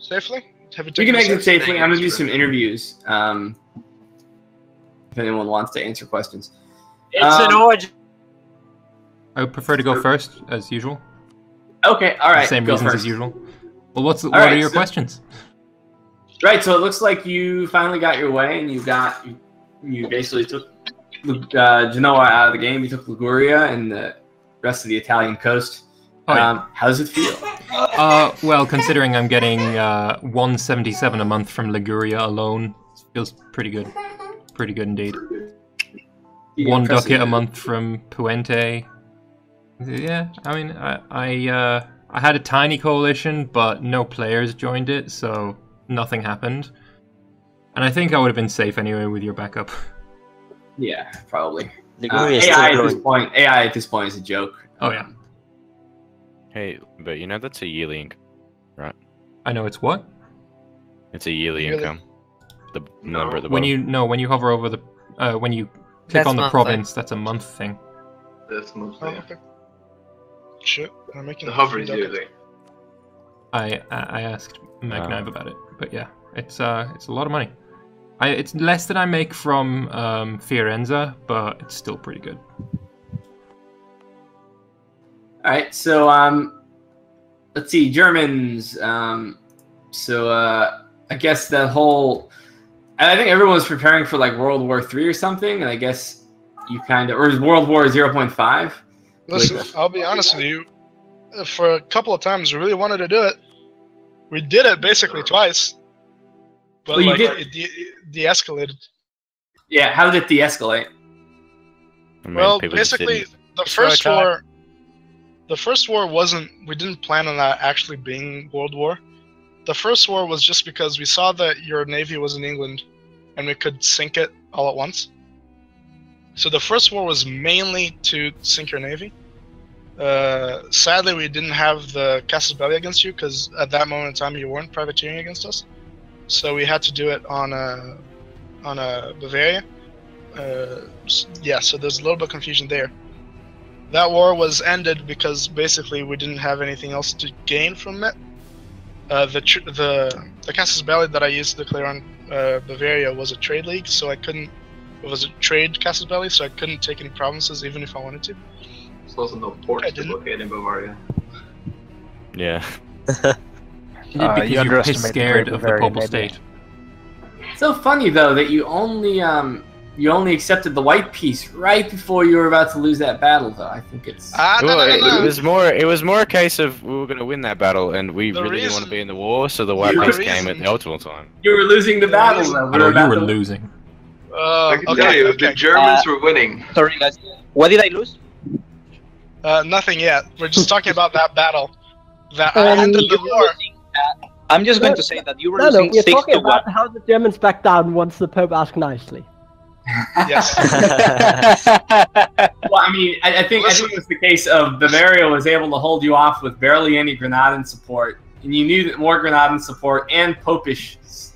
safely? You can exit safely. I'm gonna do some interviews. If anyone wants to answer questions. It's an origin. I would prefer to go first, as usual. Okay, all right. Same reasons as usual. Well, what are your questions? Right, so it looks like you finally got your way, and you basically took Genoa out of the game. You took Liguria and the rest of the Italian coast. Oh, yeah. How does it feel? Well, considering I'm getting 177 a month from Liguria alone, it feels pretty good. Pretty good indeed. One ducat a month from Puente. Yeah, I mean, I had a tiny coalition, but no players joined it, so nothing happened. And I think I would have been safe anyway with your backup. Yeah, probably. AI at this point is a joke. Oh yeah. Hey, but you know that's a yearly income, right? I know it's what? It's a yearly income. The number at the when bottom. when you hover over the when you click on the province, that's a month thing. That's monthly. Oh, okay. Shit, I'm making The hover is yearly. I asked Magnive about it, but yeah, it's a lot of money. It's less than I make from Fiorenza, but it's still pretty good. All right, so let's see, Germans. I guess that whole. I think everyone's preparing for like World War III or something, and I guess you kind of, or World War 0.5. Listen, I'll be honest with you. For a couple of times, we really wanted to do it. We did it basically twice, but well, it de-escalated. Yeah, how did it de-escalate? Well, basically, the first war wasn't. We didn't plan on that actually being World War. The first war was just because we saw that your navy was in England, and we could sink it all at once. So the first war was mainly to sink your navy. Sadly, we didn't have the casus belli against you because at that moment in time you weren't privateering against us. So we had to do it on Bavaria. Yeah, so there's a little bit of confusion there. That war was ended because basically we didn't have anything else to gain from it. The casus belli that I used to declare on Bavaria was a trade league, so I couldn't. It was a trade casus belli, so I couldn't take any provinces even if I wanted to. There's also no ports to blockade in Bavaria. Yeah. Because you're pissed scared of the Papal State. It's so funny though that you only accepted the white peace right before you were about to lose that battle, though. I think it's. It was more a case of we were going to win that battle, and we really didn't want to be in the war, so the white peace came at the ultimate time. You were losing the battle, though. You were losing. I can tell you, the Germans were winning. Sorry, guys. What did I lose? Nothing yet. We're just talking about that battle. That ended the war. I'm just going to say that you were losing 6-1. You're talking about how the Germans back down once the Pope asked nicely. Yes. Well, I mean, I think it was the case of Bavaria was able to hold you off with barely any Granadan support, and you knew that more Granadan support and Popish, is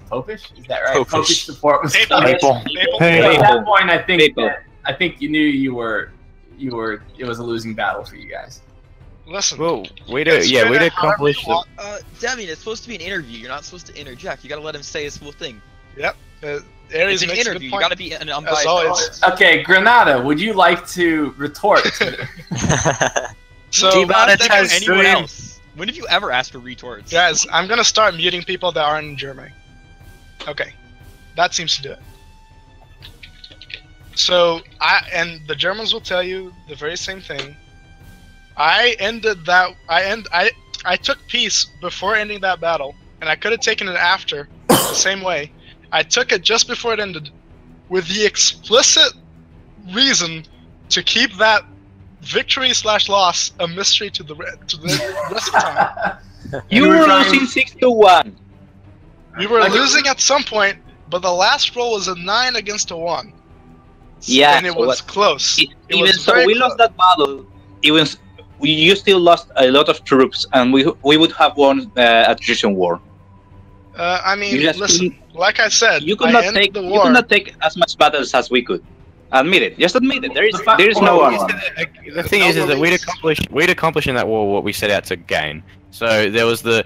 that right? Popish support was Papal. At that point, I think you knew it was a losing battle for you guys. Listen. Well, way to accomplish it. Damien, it's supposed to be an interview. You're not supposed to interject. You gotta let him say his full thing. Yep. Aries it's an interview. You gotta be an unbiased. Okay, Granada, would you like to retort? So, anyone else? When have you ever asked for retorts? Guys, I'm gonna start muting people that aren't in Germany. Okay, that seems to do it. So, and the Germans will tell you the very same thing. I took peace before ending that battle, and I could have taken it after the same way. I took it just before it ended, with the explicit reason to keep that victory/loss a mystery to the rest of the time. You were losing 6-1. We were losing at some point, but the last roll was a 9 against a 1. Yeah, and it was close. Even so, we lost that battle. You still lost a lot of troops, and we would have won attrition war. I mean, listen. Like I said, you could not take as much battles as we could. Admit it. Just admit it. There is no one. The thing is that we'd accomplished in that war what we set out to gain. So there was the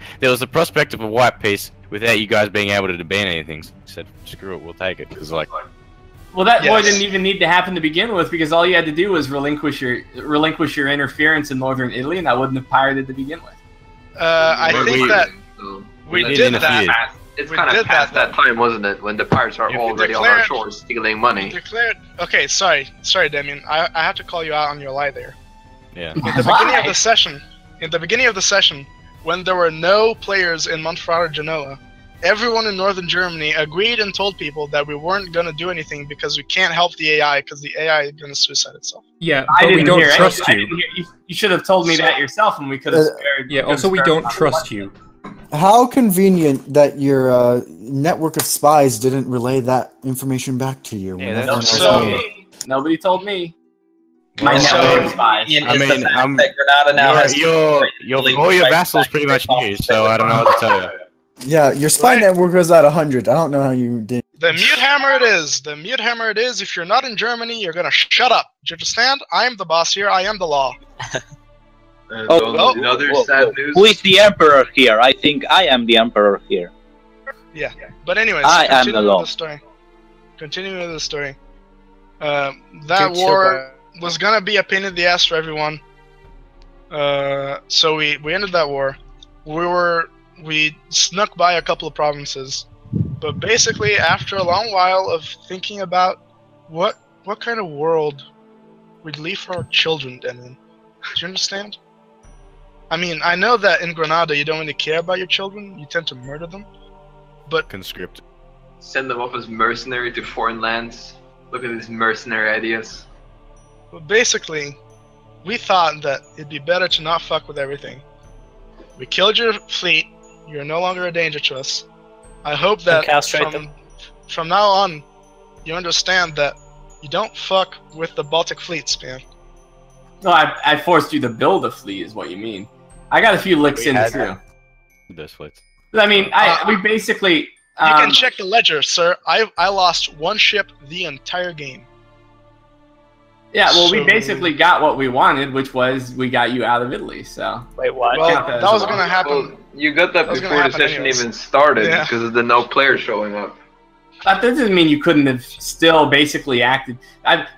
prospect of a white peace without you guys being able to ban anything. So I said, screw it, we'll take it. Because like, well, that war didn't even need to happen to begin with, because all you had to do was relinquish your interference in northern Italy, and that wouldn't have pirated to begin with. I think that we did that. It's kind of past that time, wasn't it? When the pirates are already on our shores stealing money. Okay, sorry, Damien. I have to call you out on your lie there. Yeah. In the beginning of the session, when there were no players in Montferrat or Genoa, everyone in northern Germany agreed and told people that we weren't going to do anything because we can't help the AI because the AI is going to suicide itself. Yeah, but we don't trust you. You should have told me that yourself, and we could have spared. Yeah, also we don't trust you. How convenient that your network of spies didn't relay that information back to you. Yeah, nobody told me. My network of spies. I mean, Granada now has all your vassals pretty much knew, so I don't know what to tell you. Yeah, your spy network was at 100. I don't know how you did. The mute hammer it is. The mute hammer it is. If you're not in Germany, you're gonna shut up. Do you understand? I am the boss here. I am the law. Another sad news. Who is the emperor here? I think I am the emperor here. Yeah, but anyways, I am the law. Continuing with the story. That war was gonna be a pain in the ass for everyone. So we ended that war. We snuck by a couple of provinces, but basically after a long while of thinking about what kind of world we'd leave for our children, Damien. Do you understand? I mean, I know that in Granada you don't really care about your children, you tend to murder them, but... Conscript. Send them off as mercenary to foreign lands. Look at these mercenary ideas. But basically, we thought that it'd be better to not fuck with everything. We killed your fleet, you're no longer a danger to us. I hope that from now on, you understand that you don't fuck with the Baltic fleets, man. No, I forced you to build a fleet, is what you mean. I got a few licks in too. Those fleets. I mean, we basically. You can check the ledger, sir. I lost one ship the entire game. Yeah, well, we basically got what we wanted, which was we got you out of Italy. So. Wait, what? Well, that was gonna happen. Well, you got that before the session even started because of the no players showing up. That doesn't mean you couldn't have still basically acted.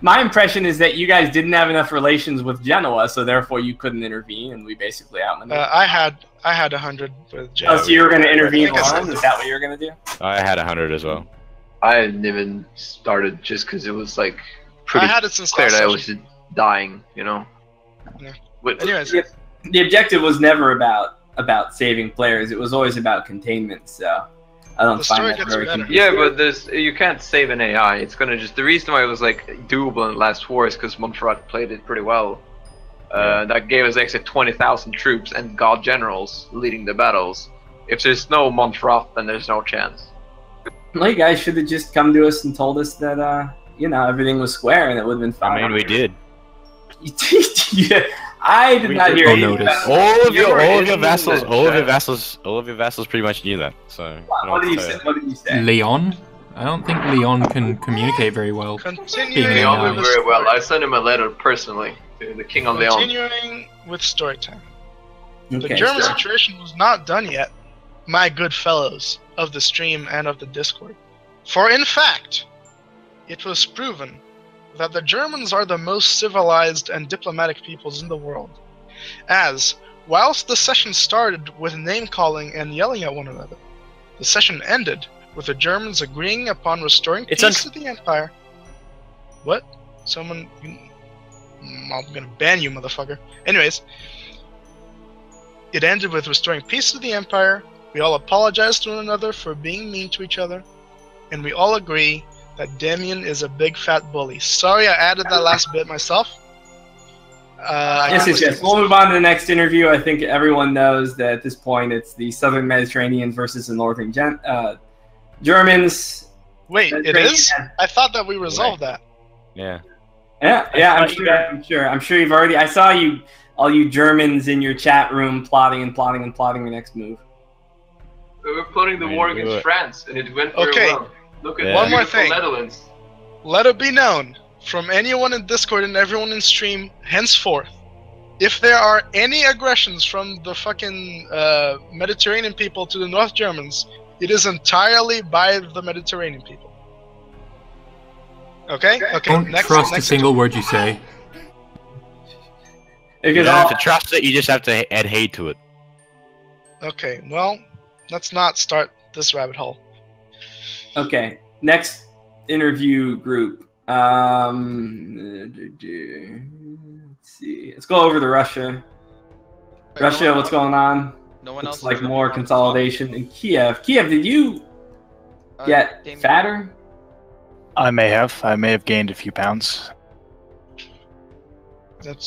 My impression is that you guys didn't have enough relations with Genoa, so therefore you couldn't intervene, and we basically outmaneuvered. I had 100 with Genoa. Oh, so you were going to intervene alone? Is that what you were going to do? I had 100 as well. I hadn't even started just because it was like pretty clear that I was dying, you know. Yeah. But anyways, the objective was never about saving players. It was always about containment. So. I don't find that very convenient. Yeah, but you can't save an AI. It's gonna just the reason why it was like doable in the last war is because Montferrat played it pretty well. That gave us extra 20,000 troops and god generals leading the battles. If there's no Montferrat, then there's no chance. Well, you guys should have just come to us and told us that you know, everything was square and it would have been fine. I mean, we did. Yeah, I did not hear you. All of your vassals pretty much knew that. So. What did you say? Leon? I don't think Leon can communicate very well. Leon did very well. I sent him a letter personally to the King of Leon. Continuing with story time. The German situation was not done yet, my good fellows of the stream and of the Discord. For in fact, it was proven that the Germans are the most civilized and diplomatic peoples in the world, as, whilst the session started with name-calling and yelling at one another, the session ended with the Germans agreeing upon restoring peace to the Empire. What? Someone... I'm gonna ban you, motherfucker. Anyways, it ended with restoring peace to the Empire, we all apologized to one another for being mean to each other, and we all agree that Damien is a big fat bully. Sorry I added that last bit myself. Yes. We'll move on to the next interview. I think everyone knows that at this point it's the Southern Mediterranean versus the Northern Germans. Wait, it is? I thought that we resolved that. Yeah. Yeah, I'm sure you've already... I saw all you Germans in your chat room plotting the next move. We were plotting the war against France, and it went very well. Look at one more thing. Netherlands. Let it be known from anyone in Discord and everyone in stream henceforth, if there are any aggressions from the fucking Mediterranean people to the North Germans, it is entirely by the Mediterranean people. Okay? Okay. Don't trust a single word you say. You don't have to trust it, you just have to add hate to it. Okay, well, let's not start this rabbit hole. Okay, next interview group. Let's see. Let's go over to Russia. Russia, what's going on? No one else. Looks like more consolidation in Kiev. Kiev, did you get fatter? I may have gained a few pounds.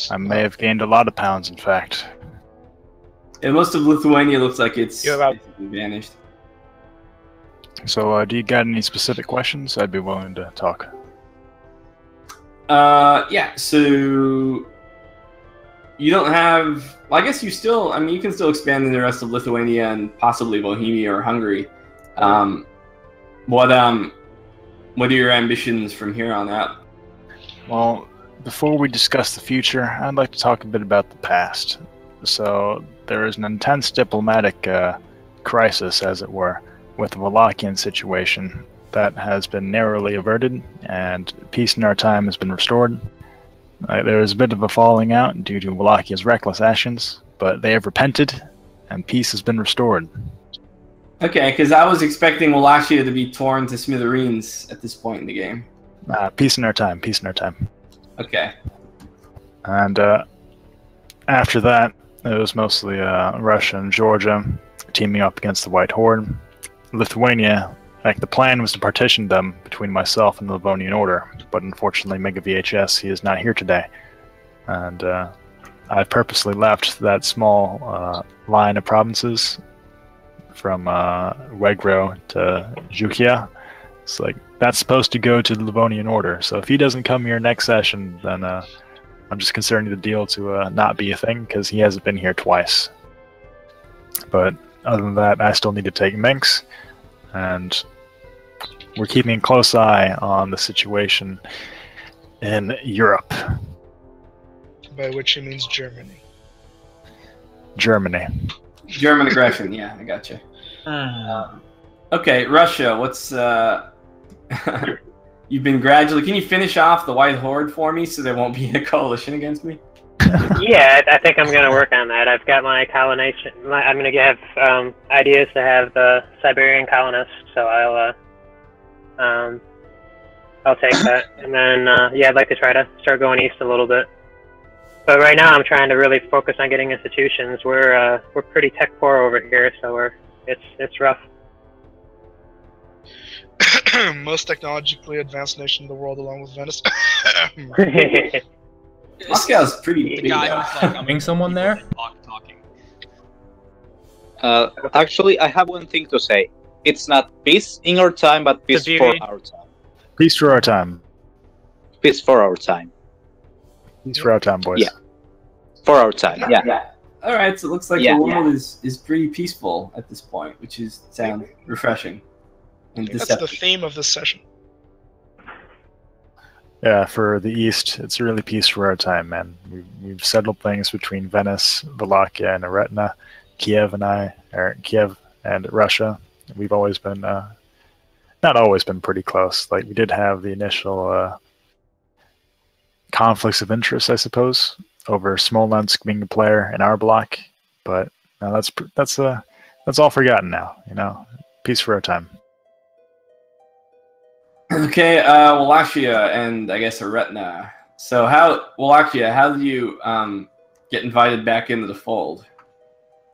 I may have gained a lot of pounds, in fact. Yeah, most of Lithuania looks like it's vanished. So, do you got any specific questions? I'd be willing to talk. Yeah, so you don't have... Well, I guess you still... I mean, you can still expand in the rest of Lithuania and possibly Bohemia or Hungary. What are your ambitions from here on out? Well, before we discuss the future, I'd like to talk a bit about the past. So, there is an intense diplomatic crisis, as it were, with the Wallachian situation that has been narrowly averted, and peace in our time has been restored. There is a bit of a falling out due to Wallachia's reckless actions, but they have repented, and peace has been restored. Okay, because I was expecting Wallachia to be torn to smithereens at this point in the game. Peace in our time, peace in our time. Okay. And after that, it was mostly Russia and Georgia teaming up against the White Horde. Lithuania, like the plan was to partition them between myself and the Livonian Order, but unfortunately Mega VHS, he is not here today. And I purposely left that small line of provinces from Wegro to Zhukia. It's like, that's supposed to go to the Livonian Order, so if he doesn't come here next session, then I'm just considering the deal to not be a thing, because he hasn't been here twice. But other than that, I still need to take Minsk, and we're keeping a close eye on the situation in Europe. By which he means Germany. Germany. German aggression, yeah, I gotcha. Okay, Russia, what's... You've been gradually... Can you finish off the White Horde for me so there won't be a coalition against me? Yeah, I think I'm going to work on that. I've got my colonization... I'm going to have ideas to have the Siberian colonists, so I'll take that. And then, yeah, I'd like to try to start going east a little bit. But right now I'm trying to really focus on getting institutions. We're pretty tech poor over here, so it's rough. Most technologically advanced nation in the world, along with Venice. Moscow's pretty big. Coming someone there? Actually, I have one thing to say. It's not peace in our time, but peace for our time. Peace for our time. Peace for our time. Peace for our time, boys. Yeah. For our time, yeah. Alright, so it looks like the world is pretty peaceful at this point, which sounds refreshing. That's the theme of this session. Yeah, for the East, it's really peace for our time, man. We've settled things between Venice, Wallachia, and Aretna, Kiev and Russia. We've always been, not always been pretty close. Like, we did have the initial conflicts of interest, I suppose, over Smolensk being a player in our block, but now that's all forgotten now. You know, peace for our time. Okay, Wallachia and I guess Aretna. So Wallachia, how did you get invited back into the fold?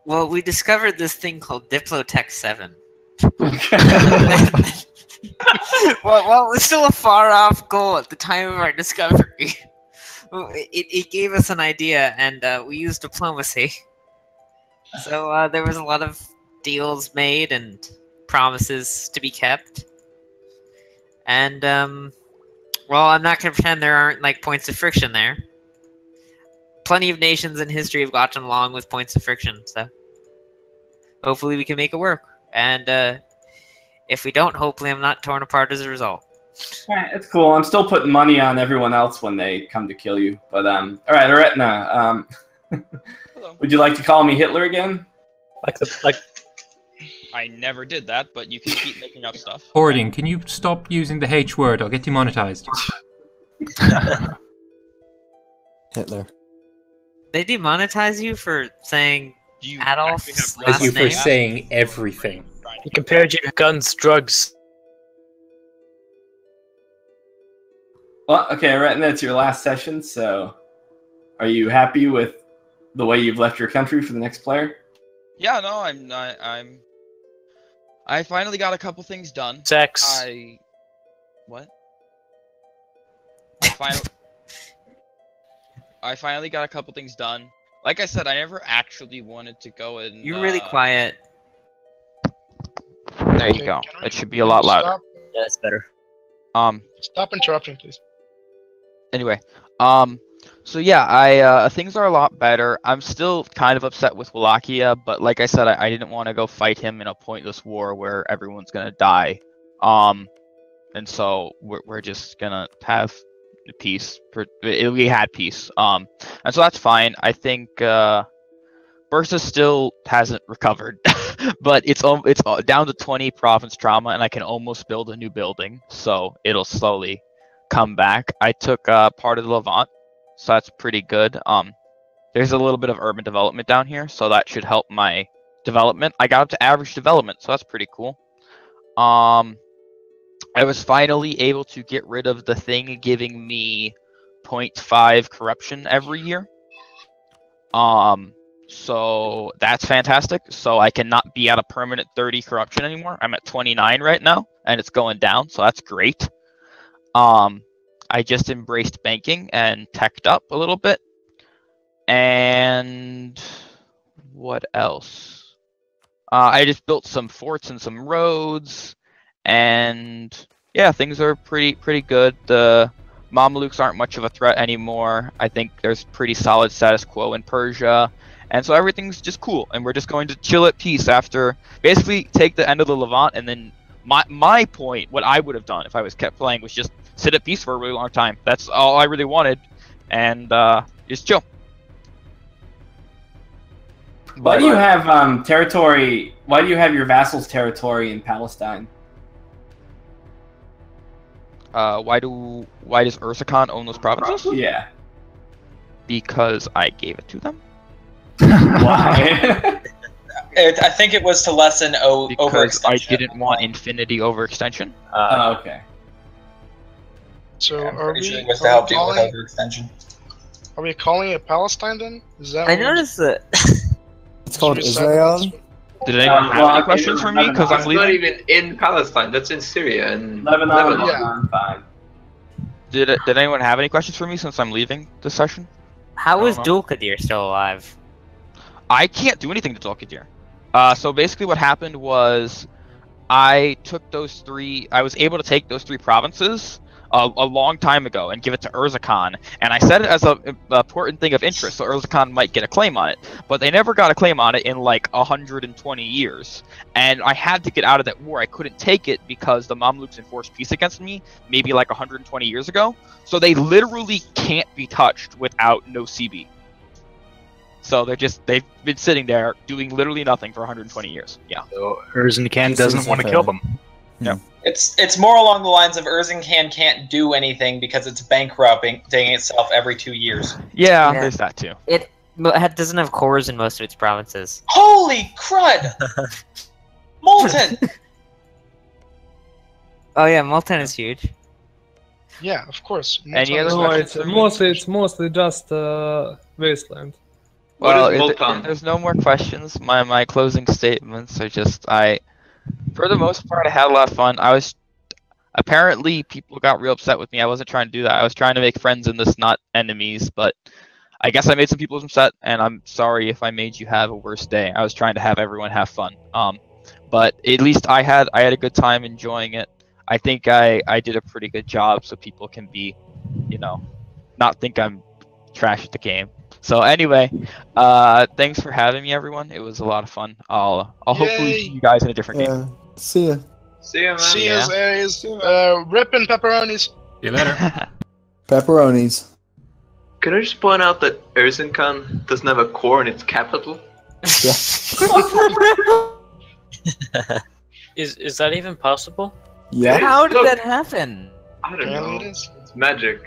Well, we discovered this thing called Diplotech 7. Well, it was still a far-off goal at the time of our discovery. It gave us an idea, and we used diplomacy. So there was a lot of deals made and promises to be kept. And, well, I'm not going to pretend there aren't, like, points of friction there. Plenty of nations in history have gotten along with points of friction, so hopefully we can make it work. And if we don't, hopefully I'm not torn apart as a result. Alright, it's cool. I'm still putting money on everyone else when they come to kill you. But, alright, Aretna, Would you like to call me Hitler again? Like. I never did that, but you can keep making up stuff. Hoarding, can you stop using the H word? I'll get demonetized. Hitler. They demonetize you for saying Adolf's last you name? for saying everything. He compared you to guns, drugs. Well, okay, right, and that's your last session, so are you happy with the way you've left your country for the next player? Yeah, no, I finally got a couple things done. Sex. What? I finally got a couple things done. Like I said, I never actually wanted to go and... You're really quiet. There you go. It should be a lot louder. Yeah, that's better. Stop interrupting, please. Anyway, so yeah, things are a lot better. I'm still kind of upset with Wallachia, but like I said, I didn't want to go fight him in a pointless war where everyone's gonna die. And so we're just gonna have peace. We had peace. And so that's fine. I think Bursa still hasn't recovered, but it's down to 20 province trauma, and I can almost build a new building, so it'll slowly come back. I took part of the Levant, so that's pretty good. There's a little bit of urban development down here, so that should help my development. I got up to average development, so that's pretty cool. I was finally able to get rid of the thing giving me 0.5 corruption every year. So that's fantastic. So I cannot be at a permanent 30 corruption anymore. I'm at 29 right now, and it's going down, so that's great. I just embraced banking and teched up a little bit. And what else? I just built some forts and some roads, and yeah, things are pretty good. The Mamluks aren't much of a threat anymore. I think there's pretty solid status quo in Persia, and so everything's just cool. And we're just going to chill at peace after basically take the end of the Levant, and then my point, what I would have done if I was kept playing, was just sit at peace for a really long time. That's all I really wanted, and just chill. Why do you have territory? Why do you have your vassals' territory in Palestine? Why does Ursicon own those provinces? Yeah. Because I gave it to them. Why? I think it was to lessen because I overextension. didn't want infinity overextension. Okay. So I'm are pretty sure we? it was to help deal with calling, overextension. are we calling it Palestine then? Is that? I noticed that. It's called Should we decide Israel. this? Did anyone have any questions for me? Because I'm It's not leaving. even in Palestine. That's in Syria and Lebanon. Yeah. Fine. Did anyone have any questions for me since I'm leaving this session? How is know. Dulkadir still alive? I can't do anything to Dulkadir. So basically what happened was I took those three... I was able to take those three provinces a long time ago and give it to Urzicon, and I set it as an important thing of interest, so Urzicon might get a claim on it. But they never got a claim on it in like 120 years, and I had to get out of that war. I couldn't take it because the Mamluks enforced peace against me maybe like 120 years ago, so they literally can't be touched without no CB. So they've been sitting there doing literally nothing for 120 years. Yeah. So Erzincan doesn't want to kill them. Yeah. It's more along the lines of Erzincan can't do anything because it's bankrupting itself every 2 years. Yeah, there's that too. It doesn't have cores in most of its provinces. Holy crud! Molten! Oh yeah, Molten is huge. Yeah, of course. Any other No, questions? it's mostly just wasteland. Well, if there's no more questions, my closing statements are just for the most part, I had a lot of fun. Apparently people got real upset with me. I wasn't trying to do that. I was trying to make friends in this, not enemies, but I guess I made some people upset, and I'm sorry if I made you have a worse day. I was trying to have everyone have fun. But at least I had a good time enjoying it. I think I did a pretty good job, so people can be, not think I'm trash at the game. So anyway, thanks for having me, everyone. It was a lot of fun. I'll hopefully see you guys in a different game. See ya. See ya, man. See ya, Aries. Rippin' pepperonis. See you later. Pepperonis. Can I just point out that Erzincan doesn't have a core in its capital? Is that even possible? Yeah. How did that happen? I don't know. It's magic.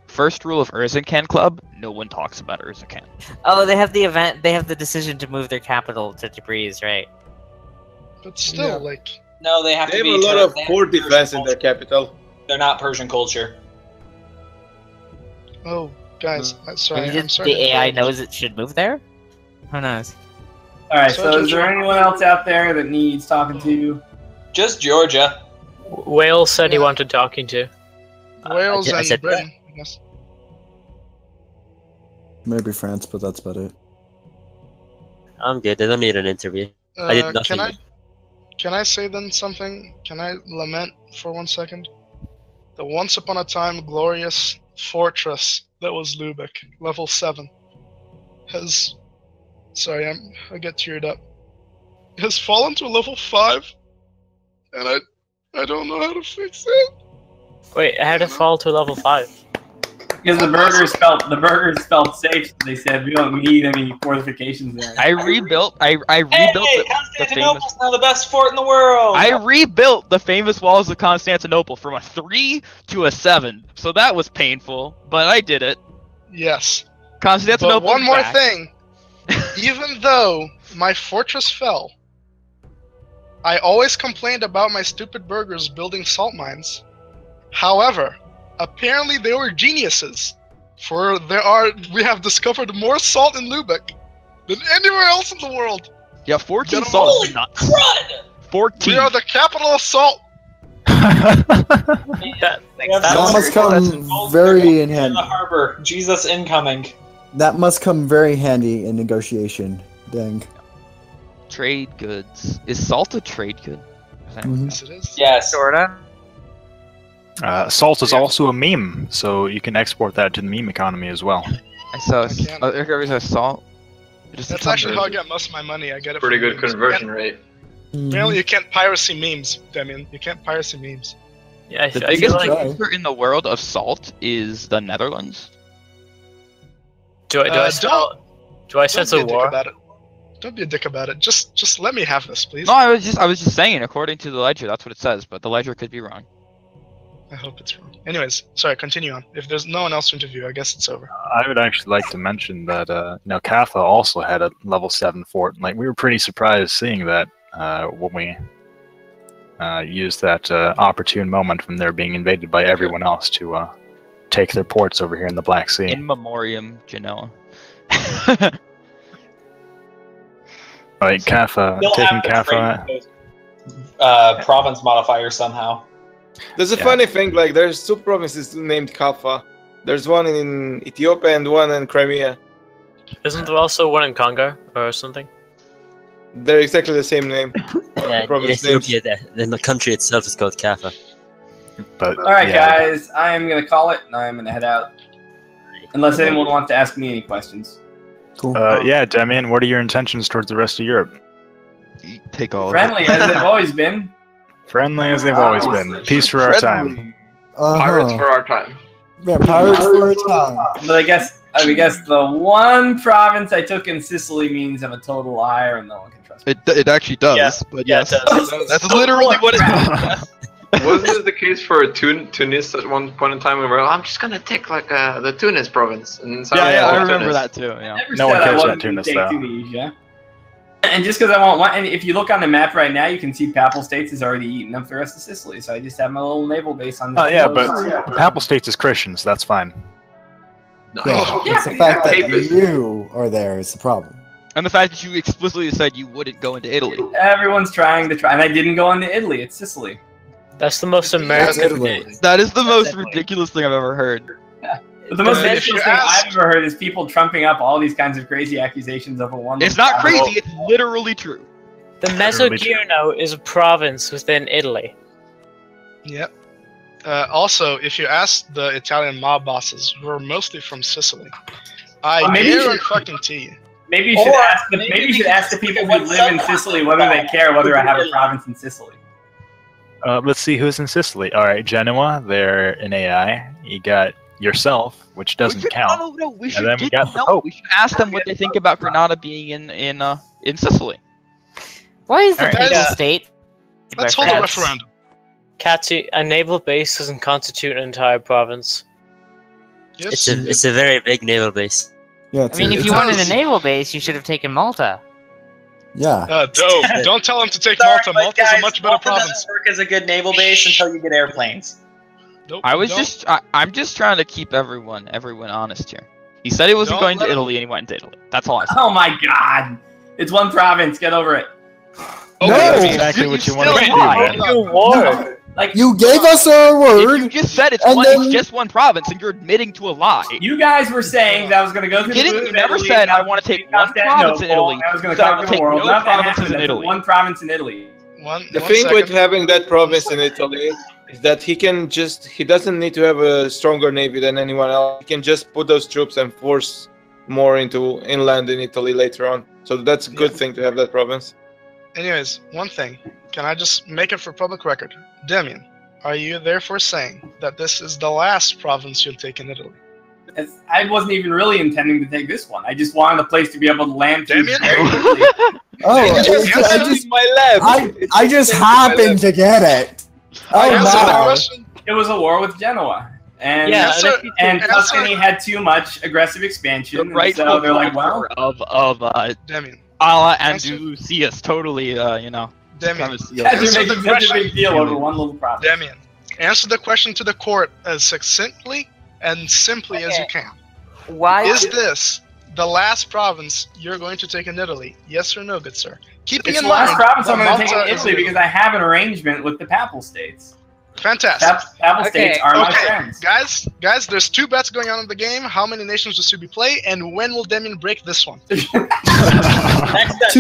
First rule of Erzincan Club: no one talks about Erzincan. Oh, they have the event. They have the decision to move their capital to Tabriz, right? But still, like. No, they have They to have be. a lot of core defense in their capital. They're not Persian culture. Oh, guys, sorry. Maybe I'm sorry. the AI knows it should move there. Who knows? All right. So, is there anyone else out there that needs talking to? Just Georgia. Wales said he wanted talking to. Wales I and said Britain, I guess. Maybe France, but that's about it. I'm good. I don't need an interview. I did nothing. Can I say then something? Can I lament for 1 second? The once upon a time glorious fortress that was Lubeck, level 7, has... Sorry, I get teared up. Has fallen to level 5, and I don't know how to fix it. Wait, how did it fall to level 5? Because the burgers felt safe. So they said we don't need any fortifications there. I rebuilt. I rebuilt Hey, the Constantinople's famous. now the best fort in the world. I rebuilt the famous walls of Constantinople from a 3 to a 7, so that was painful, but I did it. Yes. Constantinople. But one more thing. Even though my fortress fell, I always complained about my stupid burgers building salt mines. However, apparently they were geniuses, for we have discovered more salt in Lubeck than anywhere else in the world. Yeah, 14 salt is nuts. 14. We are the capital of salt. That must come very in handy. The harbor. Jesus incoming. That must come very handy in negotiation. Dang. Trade goods. Is salt a trade good? Yes, it is. Yes. Sorta. Salt is also a meme, so you can export that to the meme economy as well. I saw. There was salt. That's actually how I get most of my money. I get it. Pretty from good memes. conversion rate. Apparently, you can't piracy memes, Demian. You can't piracy memes. Yeah, The I feel biggest like. producer in the world of salt is the Netherlands. Do I sense a war? Don't be a dick about it. Just let me have this, please. No, I was just saying. According to the ledger, that's what it says, but the ledger could be wrong. I hope it's wrong. Anyways, sorry. Continue on. If there's no one else to interview, I guess it's over. I would actually like to mention that Kaffa also had a level 7 fort. Like, we were pretty surprised seeing that when we used that opportune moment when they're being invaded by everyone else to take their ports over here in the Black Sea. In memoriam, Genoa. Like Kaffa, taking Kaffa. Province modifier somehow. There's a funny thing, like there's 2 provinces named Kaffa. There's one in Ethiopia and one in Crimea. Isn't there also one in Congo or something? They're exactly the same name. Yeah, in Ethiopia, the country itself is called Kaffa. But Alright, guys, I am going to call it, and I'm going to head out. Unless anyone wants to ask me any questions. Cool. Yeah, Demian, what are your intentions towards the rest of Europe? Take all Friendly, as they've always been. Friendly as they've always been. Peace for our time. Pirates for our time. Yeah, pirates for our time. But I guess the one province I took in Sicily means I'm a total liar and no one can trust me. It actually does. Yeah, but yeah, yes, it does. that's literally what it is. Wasn't this the case for Tunis at one point in time? We were like, I'm just gonna take like the Tunis province. And yeah, I remember that too. Yeah. No one cares about Tunis though. Tunisia. And just because I want one, and if you look on the map right now, you can see Papal States has already eaten up the rest of Sicily. So I just have my little naval base on. Oh yeah, but Papal States is Christians. That's fine. No. Yeah, it's the fact that you are there is the problem. And the fact that you explicitly said you wouldn't go into Italy. Everyone's trying to try, and I didn't go into Italy. It's Sicily. That's the most American thing. That is the most ridiculous thing I've ever heard. Yeah. But the most ridiculous thing I've ever heard is people trumping up all these kinds of crazy accusations over one. It's not crazy. It's literally true. The Mezzogiorno is a province within Italy. Yep. Also, if you ask the Italian mob bosses, who are mostly from Sicily, I guarantee you. Maybe you should ask the people who live in Sicily whether they care whether I have a province in Sicily. Let's see who's in Sicily. All right, Genoa, they're in AI. You got yourself, which doesn't count. No, we should then we got the Pope. we should ask them what they think about Granada being in Sicily. Why is the Alright, papal yeah. state? Let's hold a referendum. Katsu, a naval base doesn't constitute an entire province. Yes. It's a very big naval base. Yeah, I mean, if you wanted a naval base, you should have taken Malta. Yeah. Don't tell him to take Sorry, Malta. but Malta's guys, a much better Malta province. doesn't work as a good naval base until you get airplanes. Nope, I'm just trying to keep everyone honest here. He said he wasn't going to Italy, and he went to Italy. That's all I said. Oh my god! It's one province. Get over it. No, that's exactly what you want to do, man. No. Like You gave us our word. You just said it's just one province, and you're admitting to a lie. You guys were saying that I was going to go through the You never said I want to take one province in Italy. I was going So to I conquer would the take world. no Not that provinces happened. in That's Italy. one province in Italy. The thing with having that province in Italy is that he doesn't need to have a stronger navy than anyone else. He can just put those troops and force more into inland in Italy later on. So that's a good thing to have that province. Anyways, one thing. Can I just make it for public record? Damien, are you therefore saying that this is the last province you'll take in Italy? I wasn't even really intending to take this one. I just wanted a place to be able to land to. Damien? I just happened to get it. Oh wow. It was a war with Genoa. And Yeah, and Tuscany had too much aggressive expansion. Right, so they're like, well, of Damien. Ala Andalusius, totally, Damien, you guys are making such a big deal over one little province. Damien, answer the question to the court as succinctly and simply as you can. Why is this the last province you're going to take in Italy? Yes or no, good sir? Keeping It's in the last mind province that I'm going to take Malta in is Italy because I have an arrangement with the Papal States. Fantastic. Papal States are my friends. Guys, there's 2 bets going on in the game. How many nations does Subi play, and when will Damien break this one? 2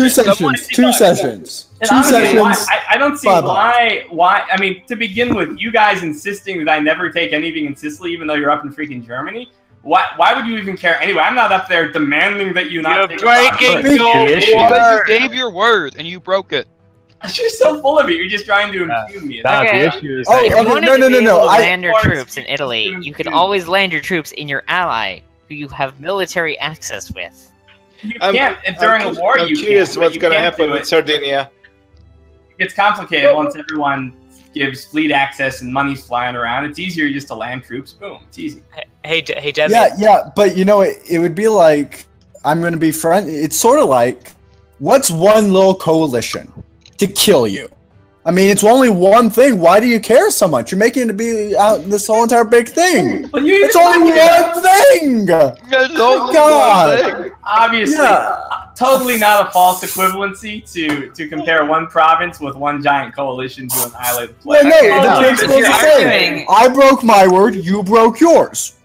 sessions. 2 sessions. And 2 honestly, sessions. I don't see why. I mean, to begin with, you guys insisting that I never take anything in Sicily, even though you're up in freaking Germany. Why would you even care? Anyway, I'm not up there demanding that you not take Because you gave your word and you broke it. You're so full of it. You're just trying to impugn me. Okay. If you wanted to be able to land your troops in Italy, you could always land your troops in your ally, who you have military access with. You can't. If during a war, I'm you curious can't, what's you going to can't happen do with it. Sardinia. It's complicated once everyone gives fleet access and money's flying around. It's easier just to land troops. Boom. It's easy. Hey, Debbie. Yeah, but you know, it would be like, I'm going to be friend. It's sort of like, what's one little coalition to kill you? I mean, it's only one thing. Why do you care so much? You're making it to be out this whole entire big thing. It's only one thing. Oh God. Obviously, totally not a false equivalency to compare one province with one giant coalition to an island. No, the principle's the same. I broke my word. You broke yours.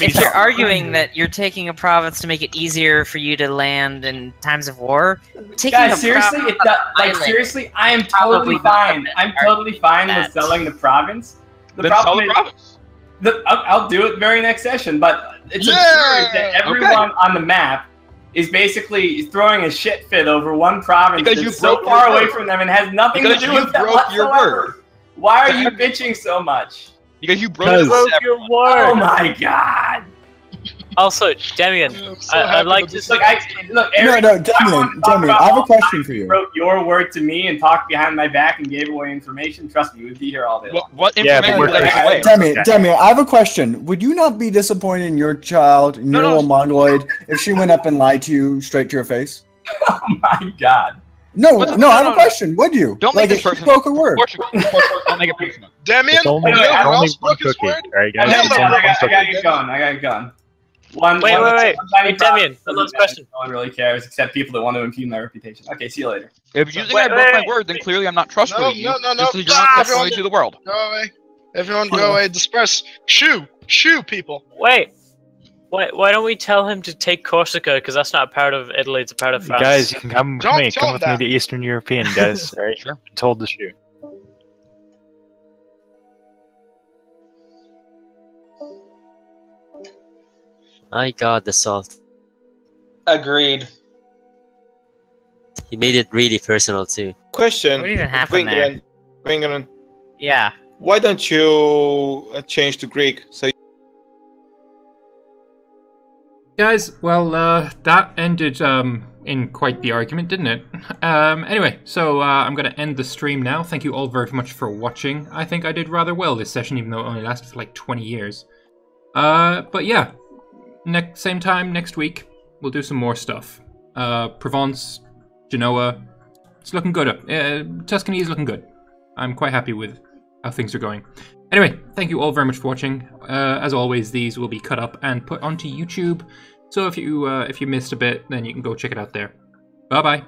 If you're arguing that you're taking a province to make it easier for you to land in times of war, taking Guys, a seriously, seriously, I am totally fine. I'm totally fine with selling the province. The problem is, I'll do it very next session. But it's absurd that everyone on the map is basically throwing a shit fit over one province Because you that's so broke far your away word. from them and has nothing Because to do you with them broke your whatsoever. word. Why are you bitching so much? Because you broke your word. Oh my god. Also, Damien, I'd like to look. Eric, No, Damien, I have a question for you. Wrote your word to me and talked behind my back and gave away information. Trust me, we would be here all day. What information did I give away? Damien, I have a question. Would you not be disappointed in your child, your little mongoloid, if she went up and lied to you straight to your face? Oh my god. No, I have a question. Would you? Don't make like, this if she personal. broke a word. Don't make it personal. Damien, It's only, you know who only else one broke his cookie. word? All right, guys. I gotta get going. I gotta get going. Wait, tiny Damien, province last question. No one really cares except people that want to impugn my reputation. Okay, see you later. If you think I broke my word, then clearly I'm not trustworthy. No. Just so you're not trustworthy to the world. Go away. Everyone go away. Disperse. Shoo, people. Wait. Why don't we tell him to take Corsica? Because that's not a part of Italy, it's a part of France. Guys, you can come with Don't me. tell Come him with that. me to Eastern European, guys. All right, Sure. Told to shoot. My god, the salt. Agreed. He made it really personal too. Question. What even happened there? Wingren, Yeah. why don't you change to Greek? So Guys, well, that ended in quite the argument, didn't it? Anyway, so I'm going to end the stream now. Thank you all very much for watching. I think I did rather well this session, even though it only lasted for like 20 years. But yeah, same time next week, we'll do some more stuff. Provence, Genoa, it's looking good. Tuscany is looking good. I'm quite happy with how things are going. Anyway, thank you all very much for watching. As always, these will be cut up and put onto YouTube. So if you missed a bit, then you can go check it out there. Bye-bye.